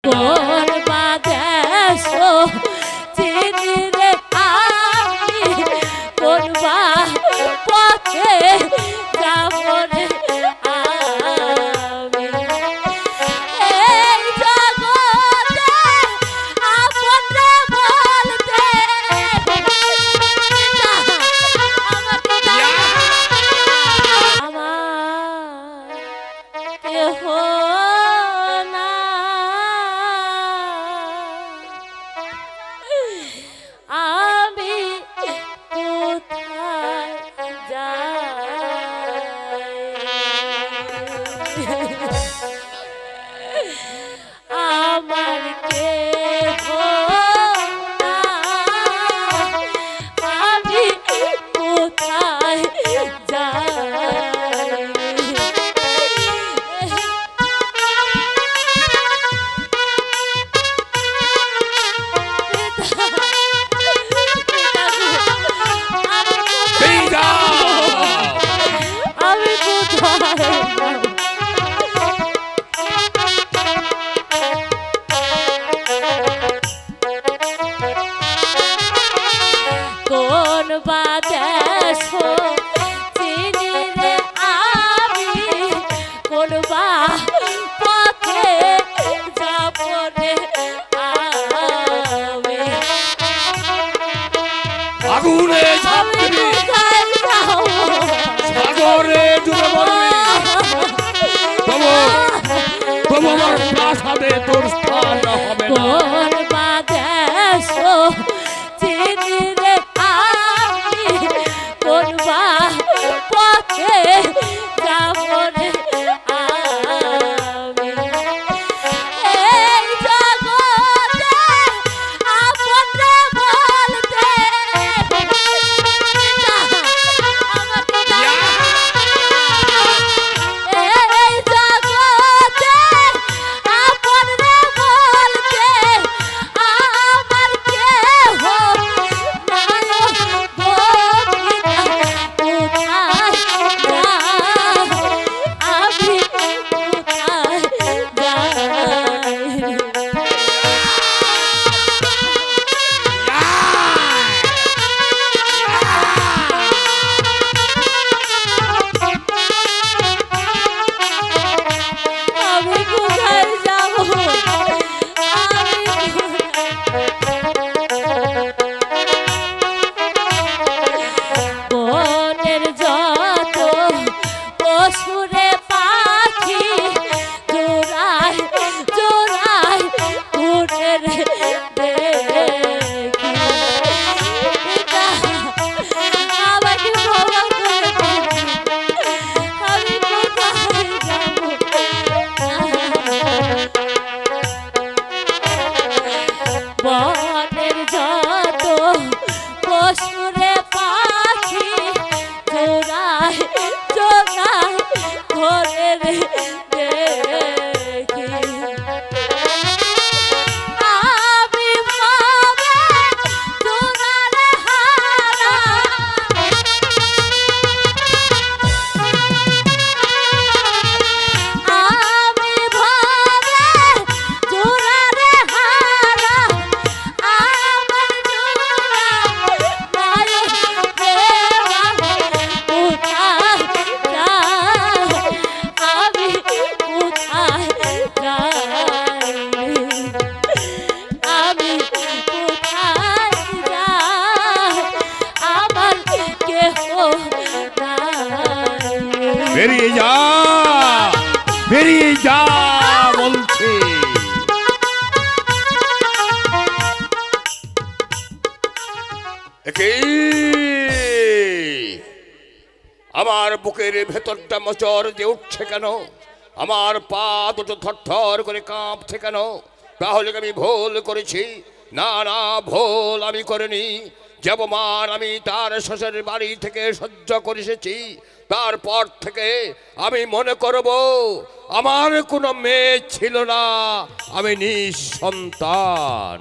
কোন বাদেশ চিনি রে আমি কোন বা পথে যাব রে আমি এই জগতে আপন বলতে আমার কেহ না আমি কোথায় যাই আমার কেহ না আমি কোথায় যাই আমি কোথায় কোন বাদেশ চিনি রে আমি কোন বা পথে যাব রে আমি আগুনে ঝাঁপ দিবি, সাগরে ডুবে মরবি, তবু আমার প্রাসাদে তোর স্থান হবে না। কোন বাদেশ চিনি রে আমি কোন বা পথে যাব রে আমি এই জগতে আপন বলতে এই জগতে আপন বলতে আমার কেহ আমি কোথায় যাব বনের যত পশুরে পাখি জোড়ায় জোড়ায় উঠে রে দেখি আমাকে ক্ষমা করে দিন। আমি কোথায় যাব বনের যত পশুরে পাখি জোড়ায় জোড়ায় ঘরে রে দেখি আমি ভাবে জোড়ারে হারা আমি ভাবে জোড়ারে হারা আমার জোড়া নায়ক দেওয়া কোথায় যাই আমি কোথায় যাই আমি কোথায় যাই আমার কেহ নাই বেরিয়ে যা, বেরিয়ে যা বলছি। আমার বুকের ভেতরটা মোচড় দিয়ে উঠছে কেন? আমার পা দুটো থরথর করে কাঁপছে কেন? তাহলে আমি ভুল করেছি? না না, ভুল আমি করিনি। যে অপমান আমি তার শ্বশুর বাড়ি থেকে সহ্য করে এসেছি, তারপর থেকে আমি মনে করব আমার কোনো মেয়ে ছিল না, আমি নিঃসন্তান।